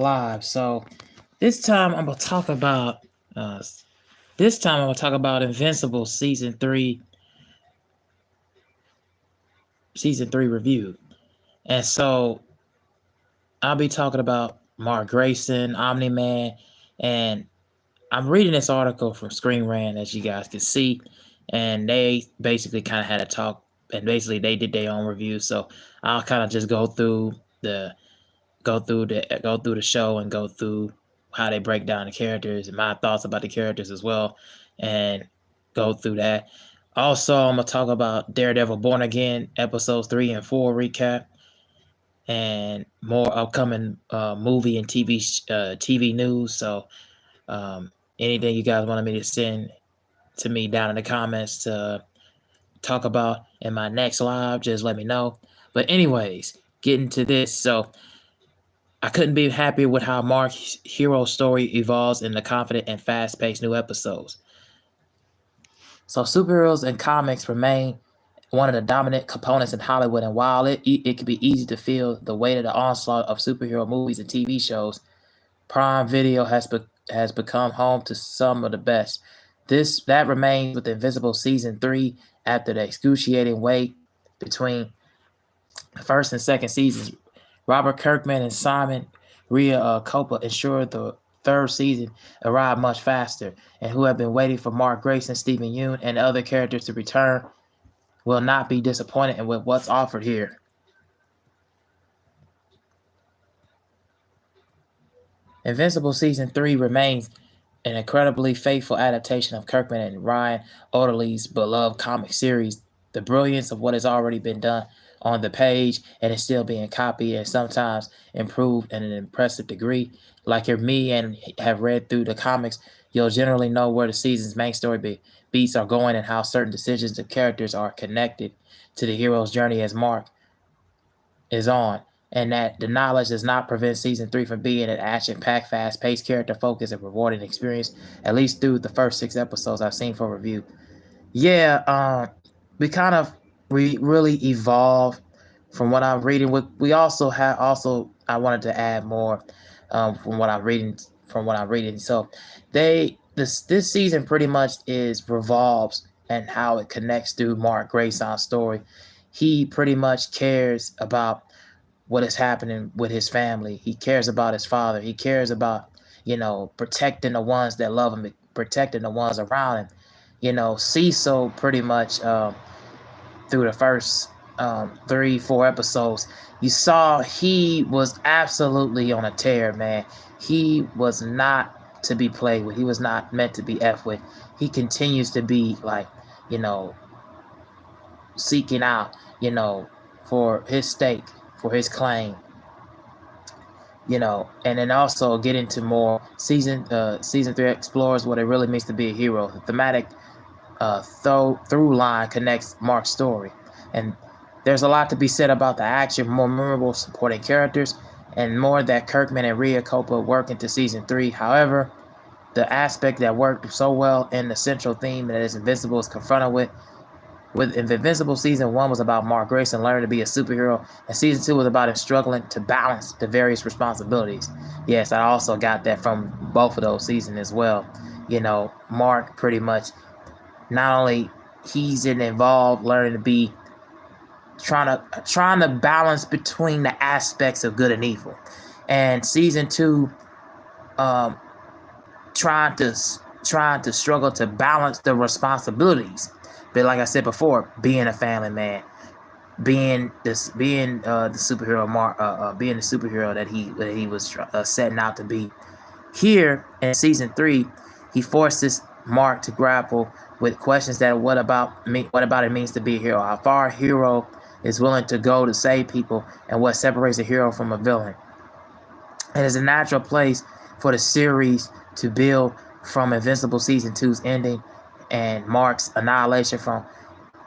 live. So this time I'm gonna talk about uh Invincible season three review. And so I'll be talking about Mark Grayson, Omni Man, and I'm reading this article from Screen Rant, as you guys can see, and they basically kind of had a talk, and basically they did their own review. So I'll kind of just the go through the show and go through how they break down the characters and my thoughts about the characters as well, and go through that. Also, I'm gonna talk about Daredevil Born Again episodes 3 and 4 recap, and more upcoming movie and TV news. So anything you guys wanted me to send to me down in the comments to talk about in my next live, just let me know. But anyways, getting to this. So I couldn't be happier with how Mark's hero story evolves in the confident and fast-paced new episodes. So superheroes in comics remain one of the dominant components in Hollywood, and while it can be easy to feel the weight of the onslaught of superhero movies and TV shows, Prime Video has become home to some of the best. That remains with Invincible season 3 after the excruciating wait between the first and second seasons. Robert Kirkman and Simon Ria Coppola ensured the third season arrived much faster, and who have been waiting for Mark Grayson, Stephen Yeun, and other characters to return will not be disappointed with what's offered here. Invincible season 3 remains an incredibly faithful adaptation of Kirkman and Ryan Otterly's beloved comic series. The brilliance of what has already been done on the page and is still being copied and sometimes improved in an impressive degree. Like you're me and have read through the comics, you'll generally know where the season's main story beats are going and how certain decisions of characters are connected to the hero's journey as Mark is on, and that the knowledge does not prevent season 3 from being an action-packed, fast-paced, character-focused, and rewarding experience, at least through the first 6 episodes I've seen for review. Yeah, we kind of really evolved from what I'm reading. We also I wanted to add more from what I'm reading. So this season pretty much is revolves and how it connects through Mark Grayson's story. He pretty much cares about what is happening with his family. He cares about his father. He cares about, protecting the ones that love him, protecting the ones around him. Cecil pretty much through the first 3-4 episodes, you saw he was absolutely on a tear, man. He was not to be played with. He was not meant to be effed with. He continues to be like, you know, seeking out, for his stake, for his claim, and then also get into more season 3 explores what it really means to be a hero. The thematic through line connects Mark's story, and there's a lot to be said about the action, more memorable supporting characters, and more that Kirkman and Rhea Coppola work into season 3. However, the aspect that worked so well in the central theme that is Invincible is confronted with Invincible season 1 was about Mark Grayson learning to be a superhero, and season 2 was about him struggling to balance the various responsibilities. Yes, I also got that from both of those seasons as well. Mark pretty much not only he's involved learning to be trying to balance between the aspects of good and evil, and season 2 trying to struggle to balance the responsibilities. But like I said before, being a family man, being the superhero, being the superhero that he was setting out to be. Here in season 3, he forces Mark to grapple with questions that what about it means to be a hero, how far a hero is willing to go to save people, and what separates a hero from a villain. It is a natural place for the series to build from Invincible season 2's ending and Mark's annihilation from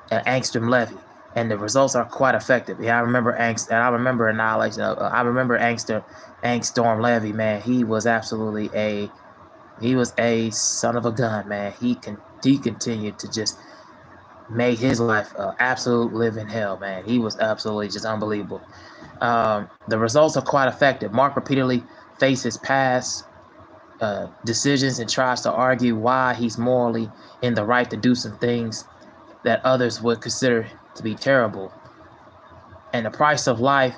an Angstrom Levy, and the results are quite effective. Yeah, I remember annihilation. I remember Angstorm Levy, man. He was absolutely a son of a gun, man. He continued to just make his life absolute living hell, man. He was absolutely just unbelievable. The results are quite effective. Mark repeatedly faces past decisions and tries to argue why he's morally in the right to do some things that others would consider to be terrible. And the price of life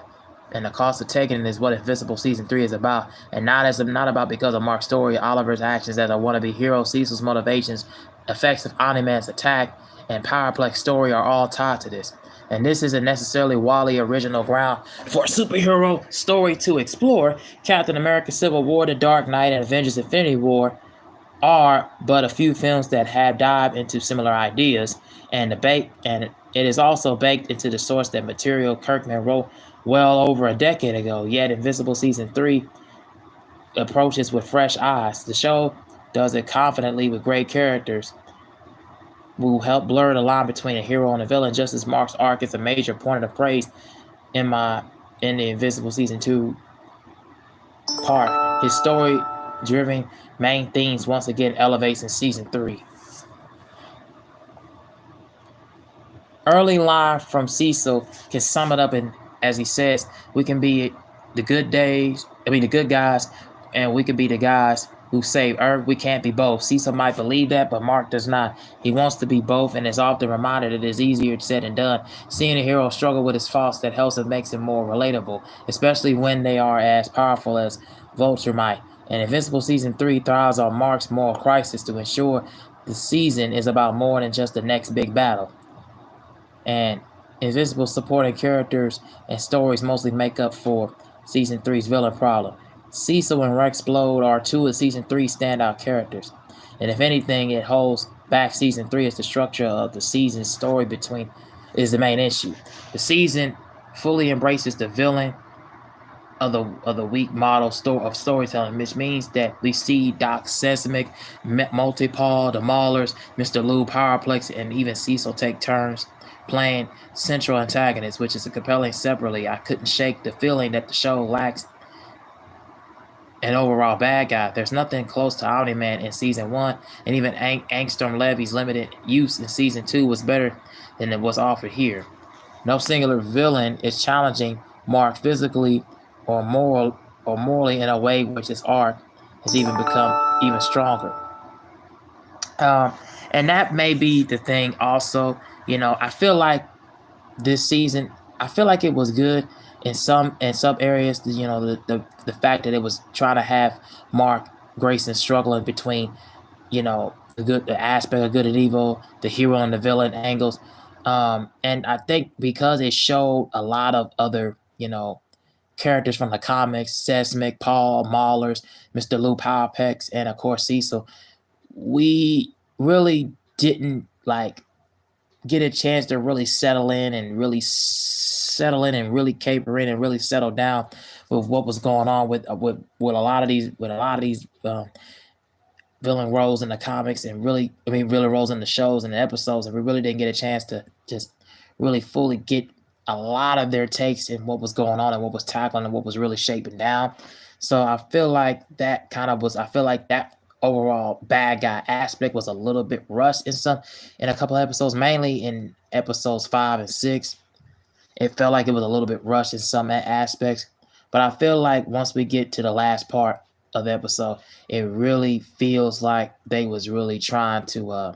and the cost of taking it is what Invincible Season 3 is about. And not about because of Mark's story, Oliver's actions as a wannabe hero, Cecil's motivations, effects of Omni-Man's attack, and Powerplex story are all tied to this. And this isn't necessarily Wally original ground for a superhero story to explore. Captain America Civil War, The Dark Knight, and Avengers Infinity War are but a few films that have dived into similar ideas, and it is also baked into the source that material Kirkman wrote well over a decade ago. Yet Invincible Season 3 approaches with fresh eyes. The show does it confidently with great characters who help blur the line between a hero and a villain, just as Mark's arc is a major point of praise in the Invincible Season 2 part. His story driven main themes once again elevates in Season 3. Early line from Cecil can sum it up in, as he says, we can be the good guys, and we can be the guys who save Earth. We can't be both. Cecil might believe that, but Mark does not. He wants to be both and is often reminded it is easier said than done. Seeing a hero struggle with his faults that helps and makes him more relatable, especially when they are as powerful as Vulture might. And Invincible Season 3 thrives on Mark's moral crisis to ensure the season is about more than just the next big battle. And Invincible supporting characters and stories mostly make up for Season 3's villain problem. Cecil and Rexplode are two of Season 3's standout characters. And if anything, it holds back Season 3 as the structure of the season's story is the main issue. The season fully embraces the villain of the weak model of storytelling, which means that we see Doc Sesamic, Multipole, the Maulers, Mr. Lou, Powerplex, and even Cecil take turns playing central antagonists, which is a compelling separately. I couldn't shake the feeling that the show lacks an overall bad guy. There's nothing close to Omni-Man in Season 1, and even Angstrom Levy's limited use in Season 2 was better than it was offered here. No singular villain is challenging Mark physically or morally in a way which his arc has even become even stronger. And that may be the thing also. I feel like this season, I feel like it was good in some areas. The fact that it was trying to have Mark Grayson struggling between the aspect of good and evil, the hero and the villain angles, and I think because it showed a lot of other characters from the comics, Sesmic, Paul, Maulers, Mr. Lou Powerpex, and of course Cecil, we really didn't get a chance to really settle in and really caper in and really settle down with what was going on with a lot of these villain roles in the comics and villain roles in the shows and the episodes, and we really didn't get a chance to just really fully get a lot of their takes in what was going on and what was tackling and what was really shaping down. So I feel like that overall bad guy aspect was a little bit rushed in a couple of episodes, mainly in episodes 5 and 6. It felt like it was a little bit rushed in some aspects, but I feel like once we get to the last part of the episode, it really feels like they was really trying to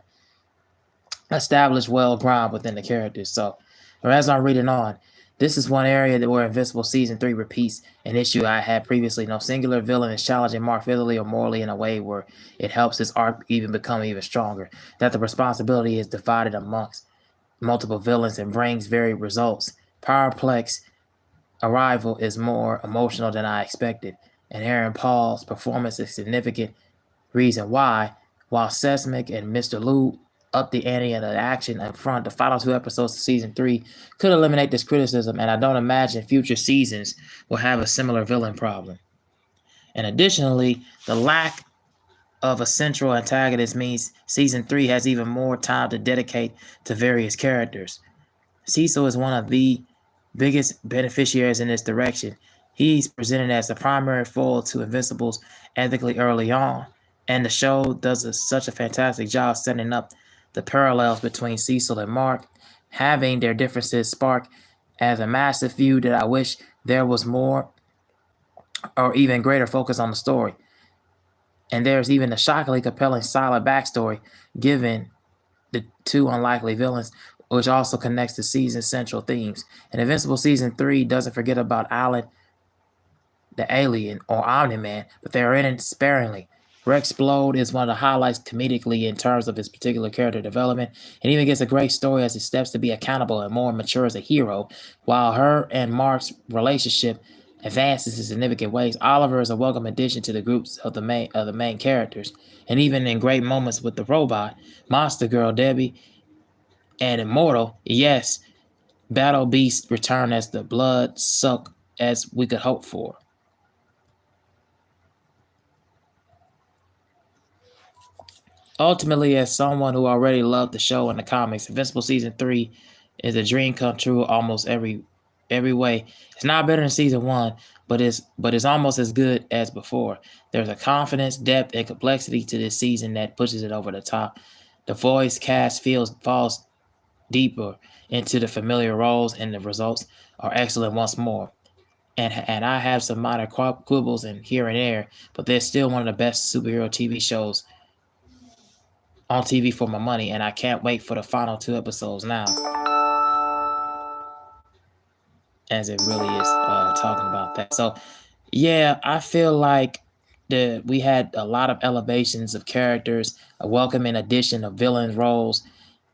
establish well ground within the characters. So as I'm reading on, this is one area where Invincible Season 3 repeats an issue I had previously. No singular villain is challenging Mark physically or morally in a way where it helps his arc become even stronger. That the responsibility is divided amongst multiple villains and brings varied results. Powerplex arrival is more emotional than I expected, and Aaron Paul's performance is a significant reason why, while Sesmic and Mr. Lou up the ante and the action up front, the final 2 episodes of Season 3 could eliminate this criticism, and I don't imagine future seasons will have a similar villain problem. And additionally, the lack of a central antagonist means Season 3 has even more time to dedicate to various characters. Cecil is one of the biggest beneficiaries in this direction. He's presented as the primary foil to Invincible's ethically early on, and the show does such a fantastic job setting up the parallels between Cecil and Mark, having their differences spark as a massive feud that I wish there was more or even greater focus on the story. And there's even a shockingly compelling silent backstory given the two unlikely villains, which also connects to season's central themes. And Invincible Season 3 doesn't forget about Alan the Alien or Omni-Man, but they are in it sparingly. Rexplode is one of the highlights comedically in terms of his particular character development, and even gets a great story as he steps to be accountable and more mature as a hero, while her and Mark's relationship advances in significant ways. Oliver is a welcome addition to the groups of the main characters, and even in great moments with the robot, Monster Girl Debbie, and Immortal, yes, Battle Beast return as the blood suck as we could hope for. Ultimately, as someone who already loved the show and the comics, Invincible Season 3 is a dream come true almost every way. It's not better than Season 1, but it's almost as good as before. There's a confidence, depth, and complexity to this season that pushes it over the top. The voice cast falls deeper into the familiar roles, and the results are excellent once more. And I have some minor quibbles and here and there, but they're still one of the best superhero TV shows on TV for my money, and I can't wait for the final 2 episodes now, as it really is talking about that. So, yeah, I feel like we had a lot of elevations of characters, a welcoming addition of villain roles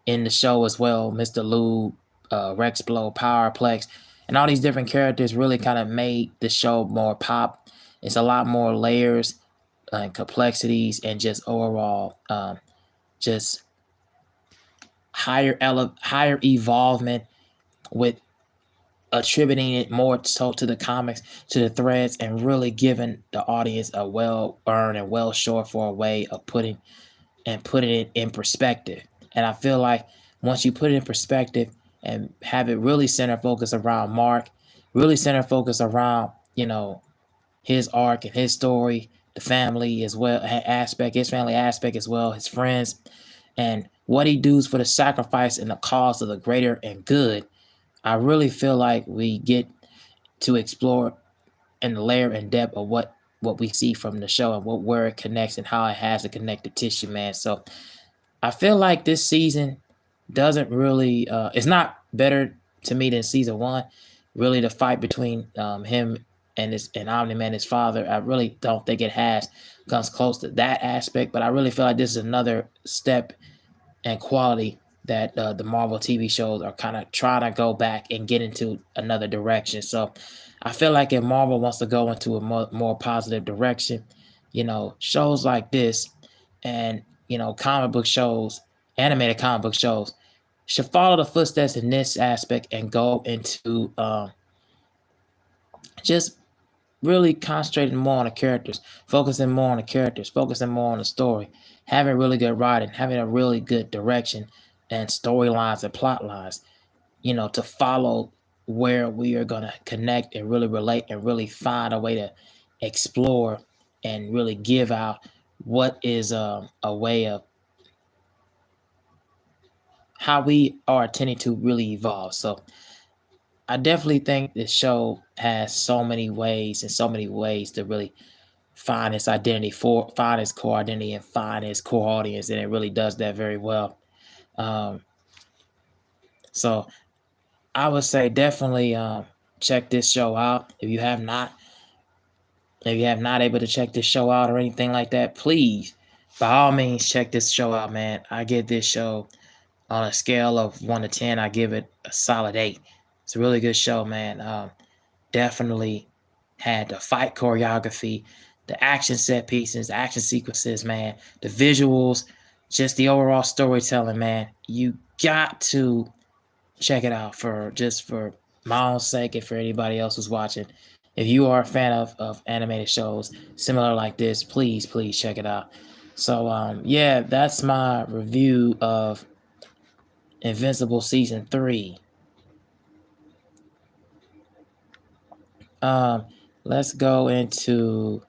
in the show as well. Mr. Lou, Rexplode, Powerplex, and all these different characters really kind of made the show more pop. It's a lot more layers and complexities, and just overall, just higher evolvement with attributing it more so to the comics, to the threads, and really giving the audience a well earned and well short for a way of putting it in perspective. And I feel like once you put it in perspective and have it really center focus around Mark, really center focus around, his arc and his story, the family as well aspect, his family aspect as well, his friends, and what he does for the sacrifice and the cause of the greater and good. I really feel like we get to explore in the layer and depth of what we see from the show and where it connects and how it has a connective tissue, man. So I feel like this season doesn't really it's not better to me than season 1. Really, the fight between him and Omni-Man, his father, I really don't think it comes close to that aspect. But I really feel like this is another step and quality that the Marvel TV shows are kind of trying to go back and get into another direction. So I feel like if Marvel wants to go into a more positive direction, shows like this and, comic book shows, animated comic book shows, should follow the footsteps in this aspect and go into just really concentrating more on the characters, focusing more on the story, having really good writing, having a really good direction and storylines and plot lines, to follow where we are going to connect and really relate and really find a way to explore and really give out what is a way of how we are tending to really evolve. So I definitely think this show has so many ways to really find its core identity and find its core audience, and it really does that very well. Um, so I would say definitely check this show out if you have not able to check this show out or anything like that. Please, by all means, check this show out, man. I give this show on a scale of 1 to 10. I give it a solid 8. It's a really good show, man. Definitely had the fight choreography, the action set pieces, the action sequences, man, the visuals, just the overall storytelling, man. You got to check it out for my own sake and for anybody else who's watching. If you are a fan of animated shows similar like this, please check it out. So yeah, that's my review of Invincible Season 3. Um, let's go into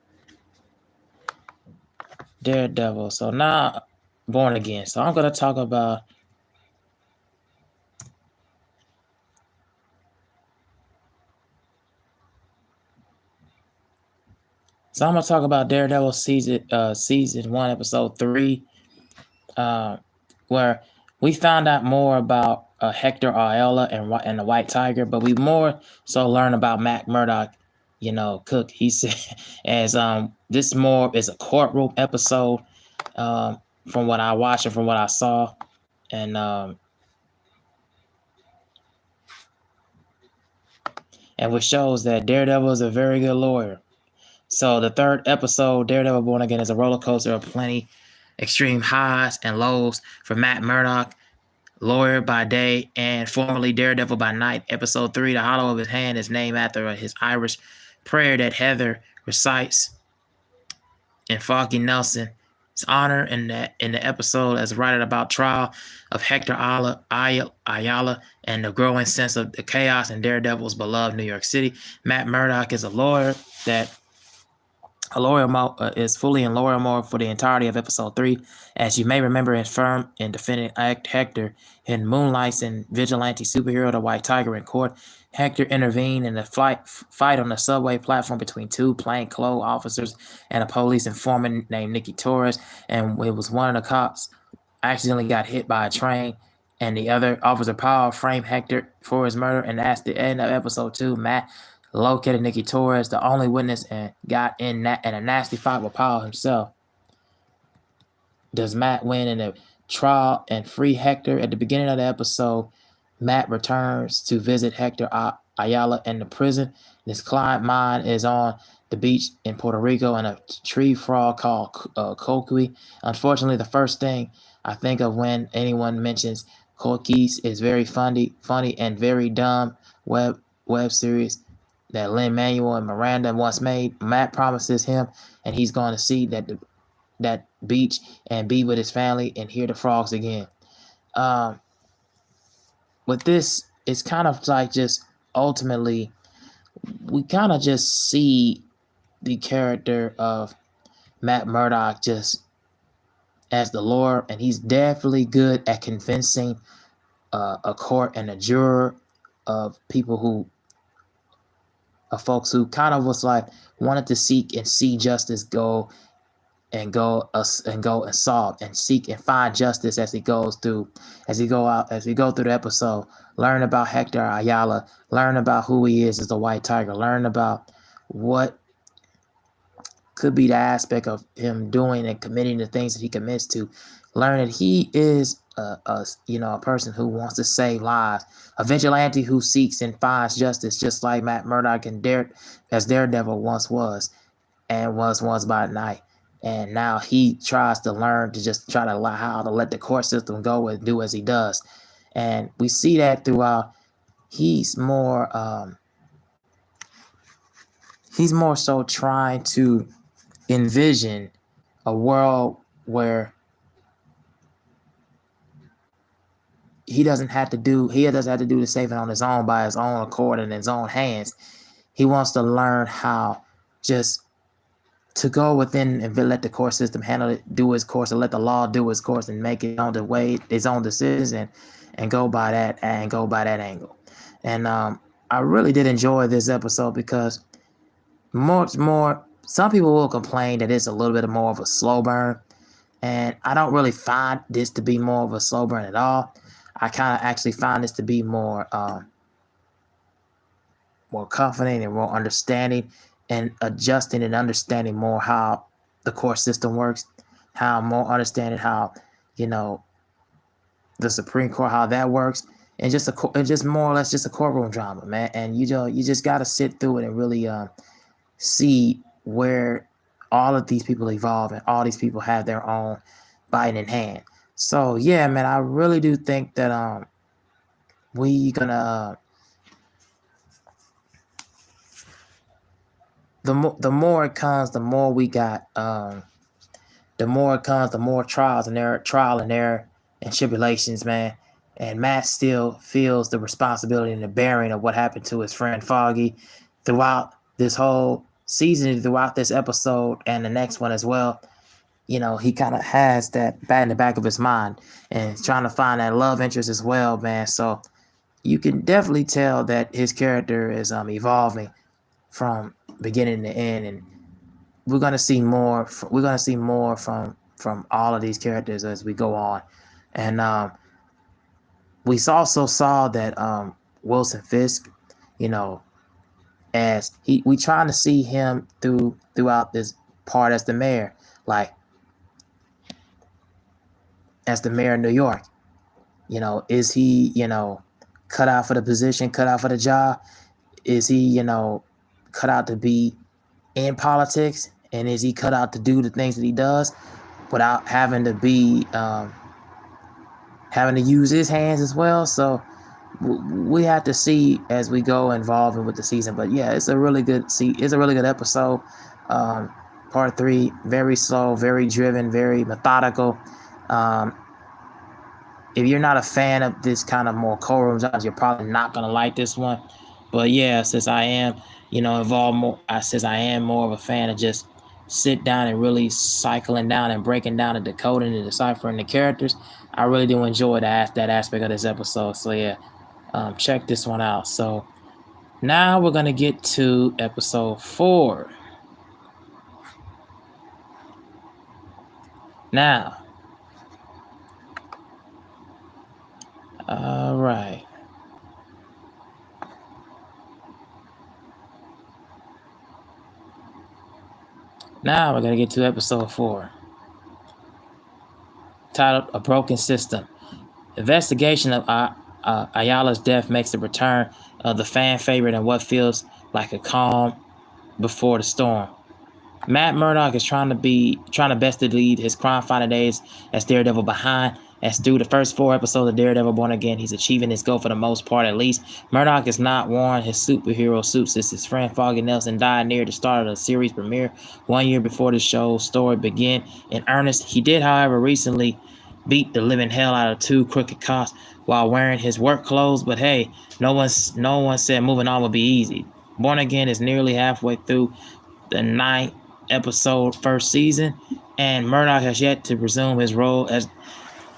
Daredevil. So now Born Again. So I'm gonna talk about So I'm gonna talk about Daredevil season 1, episode 3, uh, where we found out more about Hector Ayala and the White Tiger, but we more so learn about Matt Murdock. Cook. He said, as this more is a courtroom episode, from what I watched and from what I saw, and which shows that Daredevil is a very good lawyer. So the third episode, Daredevil Born Again, is a roller coaster of plenty extreme highs and lows for Matt Murdock, lawyer by day and formerly Daredevil by night. Episode 3, The Hollow of His Hand, is named after his Irish prayer that Heather recites in Foggy Nelson's honor in the episode as written about trial of Hector Ayala and the growing sense of the chaos in Daredevil's beloved New York City. Matt Murdock is a lawyer is fully in lawyer mode for the entirety of episode 3. As you may remember, in firm and defending Hector in moonlights and vigilante superhero the White Tiger in court. Hector intervened in the fight on the subway platform between two plainclothes officers and a police informant named Nicky Torres, and it was one of the cops accidentally got hit by a train, and the other officer Paul framed Hector for his murder. And that's the end of episode 2. Matt located Nicky Torres, the only witness, and got in a nasty fight with Paul himself. Does Matt win in the trial and free Hector? At the beginning of the episode, Matt returns to visit Hector Ayala in the prison. His client mine is on the beach in Puerto Rico and a tree frog called Coqui. Unfortunately, the first thing I think of when anyone mentions Coquis is very funny and very dumb web series that Lin-Manuel and Miranda once made. Matt promises him and he's going to see that beach and be with his family and hear the frogs again. With this, it's kind of like just ultimately we kind of just see the character of Matt Murdock just as the lawyer, and he's definitely good at convincing a court and a juror of folks who kind of was like wanted to seek and see justice go and solve and seek and find justice as we go through the episode. Learn about Hector Ayala, learn about who he is as the White Tiger, learn about what could be the aspect of him doing and committing the things that he commits to. Learn that he is a person who wants to save lives, a vigilante who seeks and finds justice, just like Matt Murdock and as Daredevil once was, and was once by night. And now he tries to learn to just try to allow how to let the court system go and do as he does. And we see that throughout. He's more so trying to envision a world where he doesn't have to do the saving on his own by his own accord and his own hands. He wants to learn how just to go within and let the court system handle it, do its course, and let the law do its course and make it on the way, its own decisions, and go by that angle. And I really did enjoy this episode because much more. Some people will complain that it's a little bit more of a slow burn, and I don't really find this to be more of a slow burn at all. I kind of actually find this to be more confident and more understanding and adjusting and understanding more how the court system works, how more understanding how, the Supreme Court, how that works, and just more or less just a courtroom drama, man. And you just got to sit through it and really see where all of these people evolve and all these people have their own bite in hand. So yeah, man, I really do think that we gonna the more it comes, the more we got. The more it comes, the more trial and error and tribulations, man. And Matt still feels the responsibility and the bearing of what happened to his friend Foggy throughout this whole season, throughout this episode and the next one as well. He kind of has that in the back of his mind and trying to find that love interest as well, man. So you can definitely tell that his character is evolving from beginning to end, and we're gonna see more. We're gonna see more from all of these characters as we go on, and we also saw that Wilson Fisk, you know, as we trying to see him throughout this part as the mayor, like as the mayor of New York. Is he, cut out for the position, cut out for the job? Is he, cut out to be in politics? And is he cut out to do the things that he does without having to be, having to use his hands as well? So we have to see as we go involving with the season. But yeah, it's a really good episode. Part 3, very slow, very driven, very methodical. If you're not a fan of this kind of more courtroom jobs, you're probably not gonna like this one. But yeah, since I am, involved more, since I am more of a fan of just sit down and really cycling down and breaking down and decoding and deciphering the characters, I really do enjoy that aspect of this episode. So yeah, check this one out. So now we're gonna get to episode 4. Now, all right. Now we're gonna get to episode 4, titled "A Broken System." Investigation of Ayala's death makes the return of the fan favorite in what feels like a calm before the storm. Matt Murdock is trying to best to lead his crime-fighting days as Daredevil behind. As through the first 4 episodes of Daredevil Born Again, he's achieving his goal for the most part, at least. Murdock has not worn his superhero suit since his friend Foggy Nelson died near the start of the series premiere, 1 year before the show's story began in earnest. He did, however, recently beat the living hell out of 2 crooked cops while wearing his work clothes, but hey, no one said moving on would be easy. Born Again is nearly halfway through the 9th episode first season, and Murdock has yet to resume his role as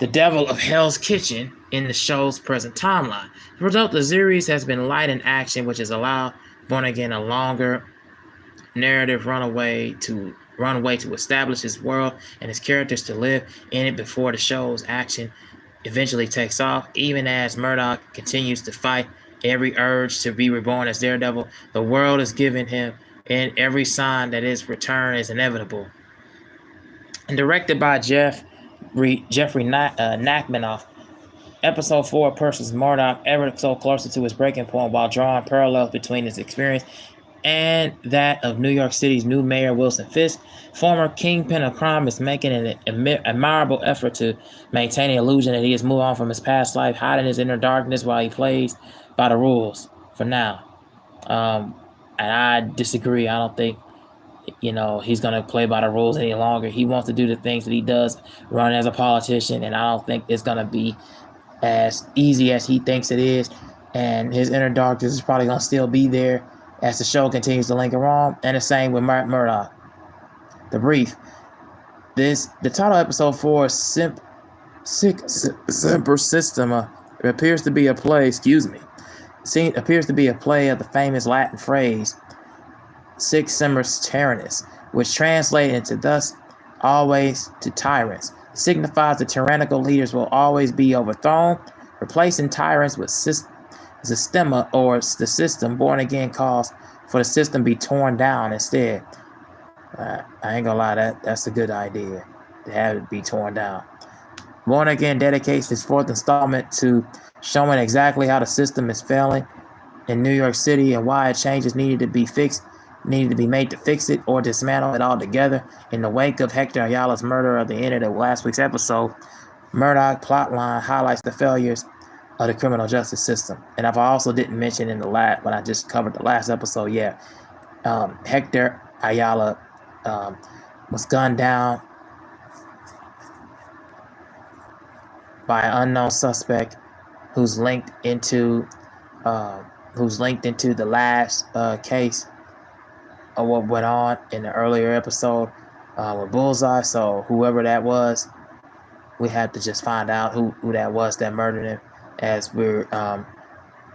the devil of Hell's Kitchen in the show's present timeline. The result, the series has been light in action, which has allowed Born Again a longer narrative runway to establish his world and his characters to live in it before the show's action eventually takes off. Even as Murdock continues to fight every urge to be reborn as Daredevil, the world is giving him and every sign that his return is inevitable. And directed by Jeffrey Nachmanoff, episode 4 pushes Murdock ever so closer to his breaking point while drawing parallels between his experience and that of New York City's new mayor, Wilson Fisk. Former kingpin of crime is making an admirable effort to maintain the illusion that he has moved on from his past life, hiding his inner darkness while he plays by the rules for now. And I disagree. I don't think he's going to play by the rules any longer. He wants to do the things that he does, run as a politician, and I don't think it's going to be as easy as he thinks it is. And his inner darkness is probably going to still be there as the show continues to linger on. And the same with Murdock. The brief. The title episode 4, Semper Systema, appears to be a play, appears to be a play of the famous Latin phrase, Sic Semper Tyrannis, which translates into thus always to tyrants. It signifies that tyrannical leaders will always be overthrown, replacing tyrants with systema, or the system. Born Again calls for the system be torn down instead. I ain't gonna lie, that's a good idea, to have it be torn down. Born Again dedicates his 4th installment to showing exactly how the system is failing in New York City and why changes needed to be made to fix it or dismantle it altogether. In the wake of Hector Ayala's murder at the end of last week's episode, Murdoch plotline highlights the failures of the criminal justice system. And if I also didn't mention when I just covered the last episode, Hector Ayala was gunned down by an unknown suspect who's linked into the last case of what went on in the earlier episode with Bullseye. So whoever that was, we had to just find out who that was that murdered him as we're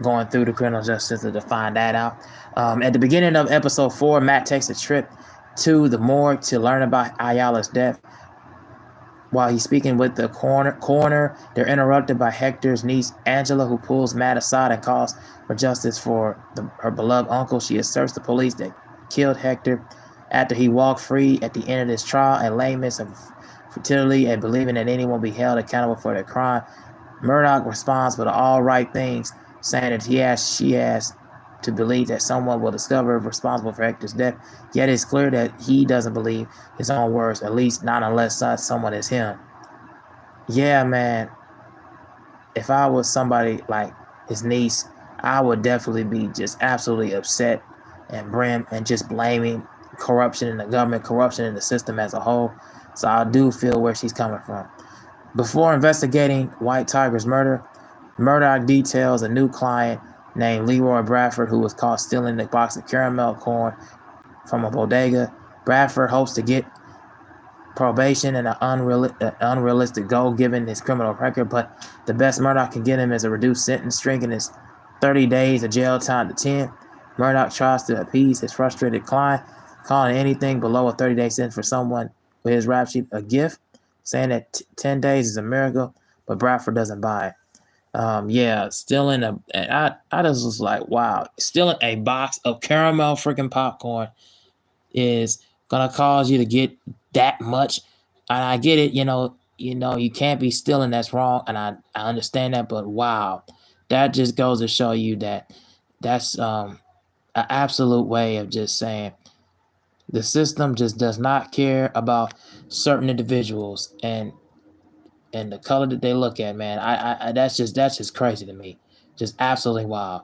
going through the criminal justice system to find that out. At the beginning of episode 4, Matt takes a trip to the morgue to learn about Ayala's death. While he's speaking with the coroner, they're interrupted by Hector's niece, Angela, who pulls Matt aside and calls for justice for her beloved uncle. She asserts the police that killed Hector after he walked free at the end of this trial, and laments of futility and believing that anyone will be held accountable for their crime. Murdoch responds with all right things, saying that she has to believe that someone will discover responsible for Hector's death. Yet it's clear that he doesn't believe his own words, at least not unless someone is him. Yeah, man, if I was somebody like his niece, I would definitely be just absolutely upset and just blaming corruption in the government, corruption in the system as a whole. So I do feel where she's coming from. Before investigating White Tiger's murder, Murdoch details a new client named Leroy Bradford who was caught stealing a box of caramel corn from a bodega. Bradford hopes to get probation and an unrealistic goal given his criminal record, but the best Murdoch can get him is a reduced sentence, shrinking his 30 days of jail time to 10. Murdoch tries to appease his frustrated client, calling anything below a 30-day sentence for someone with his rap sheet a gift, saying that 10 days is a miracle, but Bradford doesn't buy it. Yeah, stealing I just was like, wow, stealing a box of caramel freaking popcorn is gonna cause you to get that much. And I get it, you can't be stealing, that's wrong, and I understand that, but wow, that just goes to show you that that's an absolute way of just saying the system just does not care about certain individuals and the color that they look at, man. I that's just crazy to me. Just absolutely wild.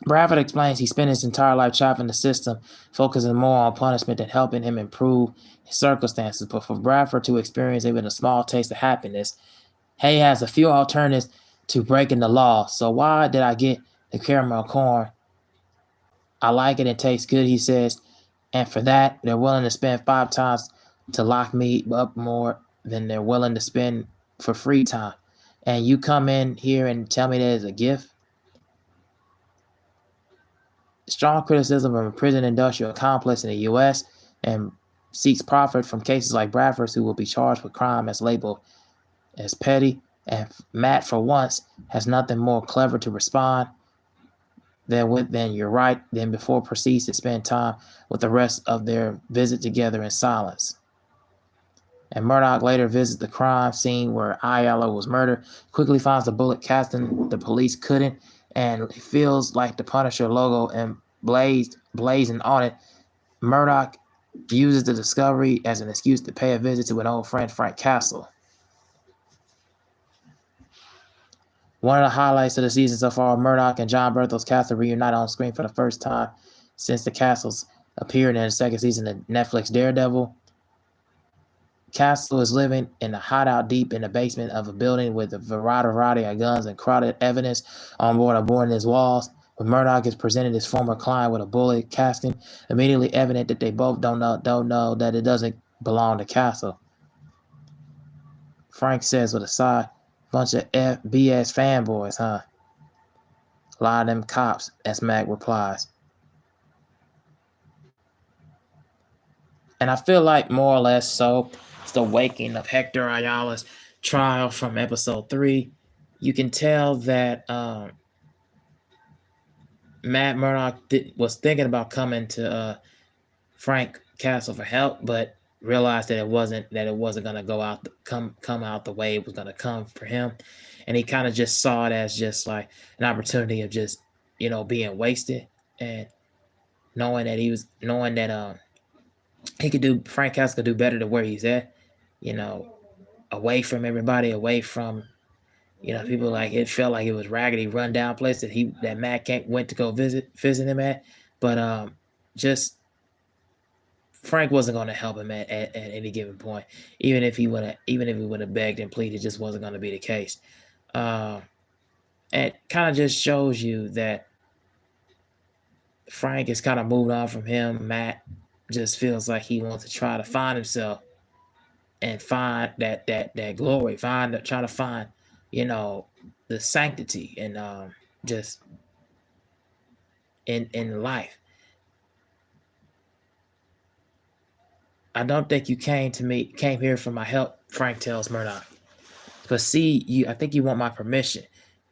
Bradford explains he spent his entire life chopping the system, focusing more on punishment than helping him improve his circumstances. But for Bradford to experience even a small taste of happiness, he has a few alternatives to breaking the law. So why did I get the caramel corn? I like it, it tastes good, he says. And for that, they're willing to spend 5 times to lock me up more than they're willing to spend for free time. And you come in here and tell me that it's a gift? Strong criticism of a prison industrial complex in the U.S. and seeks profit from cases like Bradford's, who will be charged with crime as labeled as petty. And Matt, for once, has nothing more clever to respond than you're right, then before proceeds to spend time with the rest of their visit together in silence. And Murdoch later visits the crime scene where Ayala was murdered, quickly finds the bullet casting the police couldn't, and feels like the Punisher logo and blazing on it. Murdoch uses the discovery as an excuse to pay a visit to an old friend, Frank Castle. One of the highlights of the season so far, Murdoch and John Berthel's Castle reunite on screen for the first time since the Castles appeared in the second season of Netflix Daredevil. Castle is living in a hideout deep in the basement of a building with a variety of guns and crowded evidence on board his walls. When Murdoch is presented his former client with a bullet casting, immediately evident that they both don't know that it doesn't belong to Castle. Frank says with a sigh, "Bunch of BS fanboys, huh?" "A lot of them cops," as Mac replies. And I feel like more or less so, it's the waking of Hector Ayala's trial from episode 3. You can tell that Matt Murdoch was thinking about coming to Frank Castle for help, but realized that it wasn't gonna come out the way it was gonna come for him, and he kind of just saw it as just like an opportunity of just being wasted, and knowing that he could do Frank Castle could do better to where he's at, you know, away from everybody, away from people. Like, it felt like it was raggedy, run down place that Matt went to go visit him at, but just Frank wasn't going to help him at any given point, even if he would have begged and pleaded, it just wasn't going to be the case. It kind of just shows you that Frank has kind of moved on from him. Matt just feels like he wants to try to find himself and find that glory, try to find the sanctity and just in life. I don't think you came here for my help, Frank tells Murdoch. But see, I think you want my permission.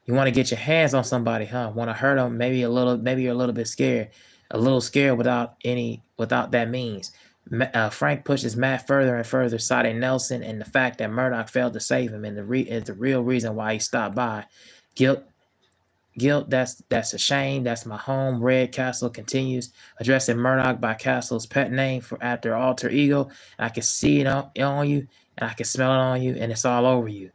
You want to get your hands on somebody, huh? Want to hurt them? Maybe you're a little bit scared, a little scared without that means. Frank pushes Matt further and further, citing Nelson and the fact that Murdoch failed to save him, and is the real reason why he stopped by. Guilt, guilt. That's a shame. That's my home. Red Castle continues, addressing Murdoch by Castle's pet name for after alter ego. And I can see it on you, and I can smell it on you, and it's all over you.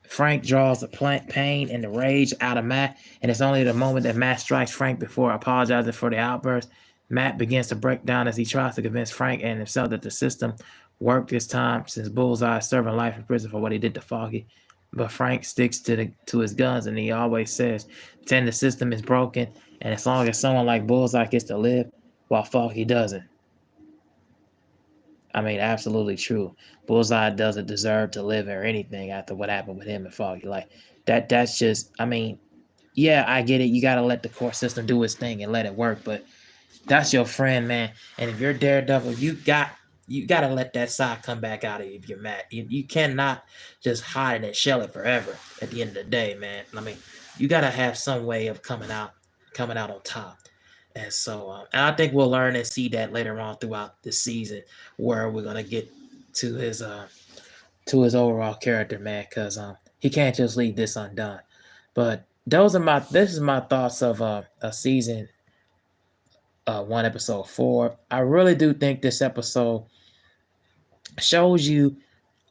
Frank draws the pain and the rage out of Matt, and it's only the moment that Matt strikes Frank before apologizing for the outburst. Matt begins to break down as he tries to convince Frank and himself that the system worked this time, since Bullseye is serving life in prison for what he did to Foggy. But Frank sticks to his guns, and he always says, "Pretend the system is broken, and as long as someone like Bullseye gets to live, while Foggy doesn't." I mean, absolutely true. Bullseye doesn't deserve to live or anything after what happened with him and Foggy. Like that's just, I mean, yeah, I get it. You gotta let the court system do its thing and let it work, but that's your friend, man. And if you're Daredevil, you gotta let that side come back out of you if you're mad. You cannot just hide it and shell it forever at the end of the day, man. I mean, you gotta have some way of coming out on top. And so, and I think we'll learn and see that later on throughout the season, where we're gonna get to his overall character, man, because he can't just leave this undone. But this is my thoughts of a season 1 episode 4. I really do think this episode shows you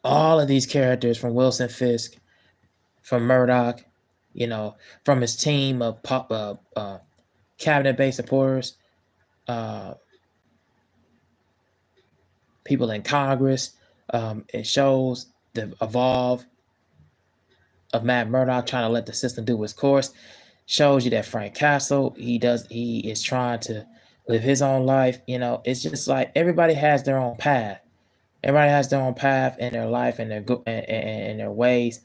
all of these characters from Wilson Fisk, from Murdoch, you know, from his team of cabinet-based supporters, uh, people in Congress. It shows the evolve of Matt Murdock trying to let the system do its course. Shows you that Frank Castle, he is trying to live his own life. You know, it's just like everybody has their own path. Everybody has their own path in their life and and their ways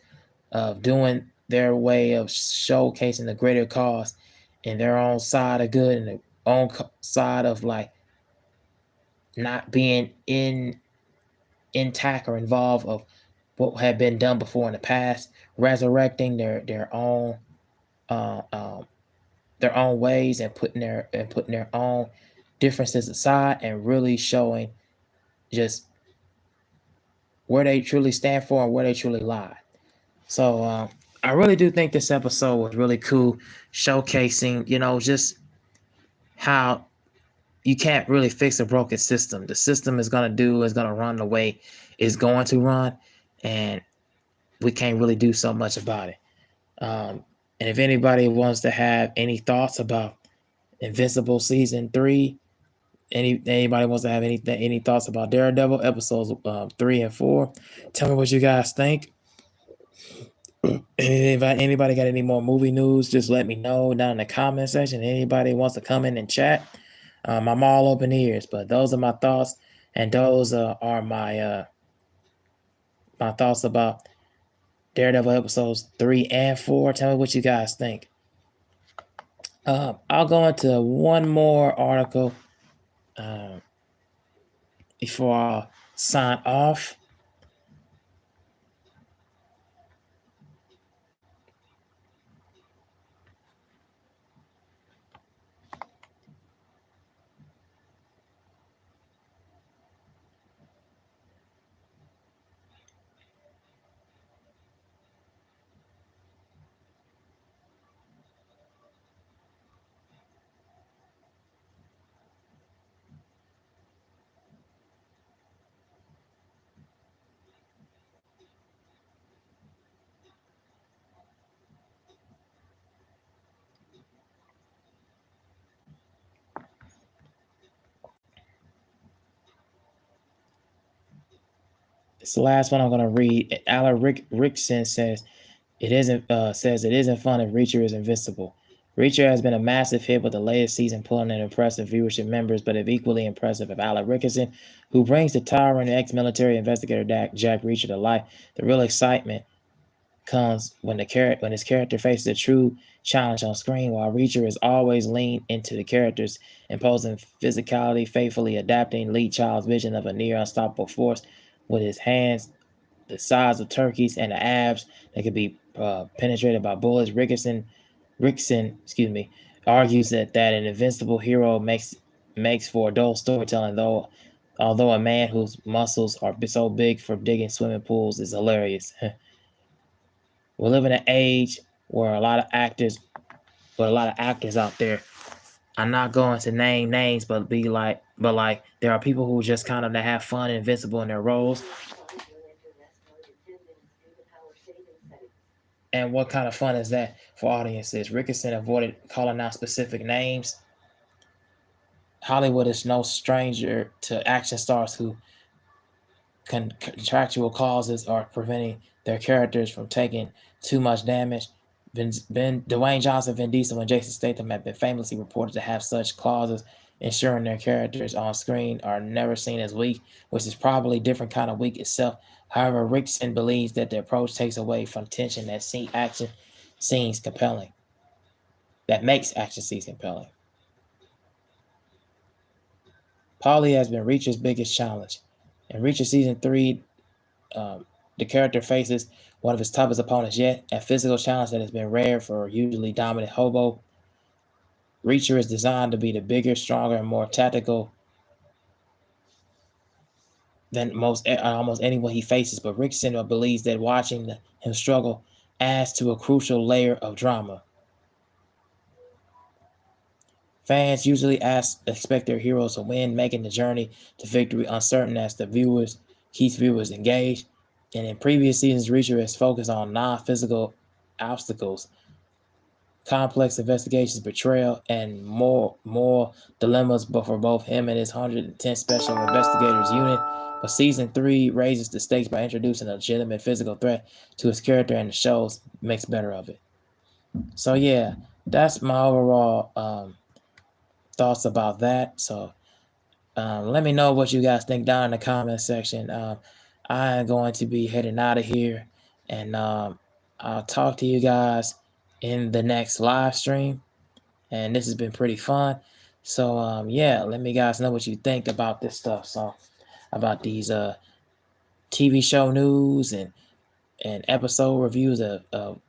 of doing their way of showcasing the greater cause in their own side of good and their own side of like not being intact or involved of what had been done before in the past, resurrecting uh, um, their own ways and putting their own differences aside and really showing just where they truly stand for and where they truly lie. So I really do think this episode was really cool, showcasing just how you can't really fix a broken system. The system is gonna run the way it's going to run, and we can't really do so much about it. And if anybody wants to have any thoughts about Invincible season 3, anybody wants to have any thoughts about Daredevil episodes 3 and 4, tell me what you guys think. If anybody got any more movie news, just let me know down in the comment section. Anybody wants to come in and chat, I'm all open ears. But those are my thoughts, and those are my thoughts about Daredevil episodes 3 and 4. Tell me what you guys think. I'll go into one more article before I sign off. It's the last one I'm gonna read. Alan Rickson says it isn't fun if Reacher is invincible. Reacher has been a massive hit with the latest season pulling in impressive viewership members, but if equally impressive if Alan Rickson, who brings the towering ex-military investigator Jack Reacher to life, the real excitement comes when his character faces a true challenge on screen, while Reacher is always leaned into the character's imposing physicality, faithfully adapting Lee Child's vision of a near unstoppable force with his hands the size of turkeys and the abs that could be penetrated by bullets. Rickson, argues that an invincible hero makes for adult storytelling, though. Although a man whose muscles are so big for digging swimming pools is hilarious. We live in an age where a lot of actors out there. I'm not going to name names, but like, there are people who just kind of have fun and invincible in their roles. And what kind of fun is that for audiences? Rickerson avoided calling out specific names. Hollywood is no stranger to action stars who contractual causes are preventing their characters from taking too much damage. Dwayne Johnson, Vin Diesel, and Jason Statham have been famously reported to have such clauses, ensuring their characters on screen are never seen as weak, which is probably a different kind of weak itself. However, Rickson believes that the approach takes away from tension scenes compelling. That makes action scenes compelling. Polly has been Reacher's biggest challenge. In Reacher season 3, um, the character faces one of his toughest opponents yet, a physical challenge that has been rare for a usually dominant hobo. Reacher is designed to be the bigger, stronger, and more tactical than almost anyone he faces, but Rickson believes that watching him struggle adds to a crucial layer of drama. Fans usually expect their heroes to win, making the journey to victory uncertain as the viewers keeps viewers engaged. And in previous seasons, Reacher has focused on non-physical obstacles, complex investigations, betrayal, and more dilemmas, but for both him and his 110 special investigators unit. But season 3 raises the stakes by introducing a legitimate physical threat to his character, and the shows makes better of it. So yeah, that's my overall thoughts about that. So let me know what you guys think down in the comment section. I am going to be heading out of here, and I'll talk to you guys in the next live stream. And this has been pretty fun. So yeah, let me guys know what you think about this stuff. So about these TV show news and episode reviews of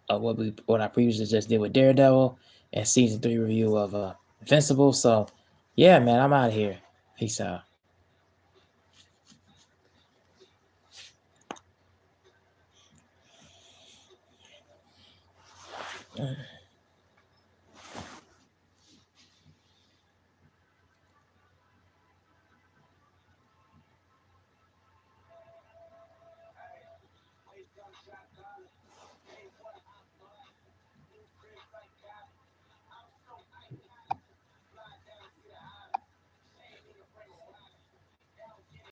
what I previously just did with Daredevil and season 3 review of Invincible. So yeah, man, I'm out of here. Peace out.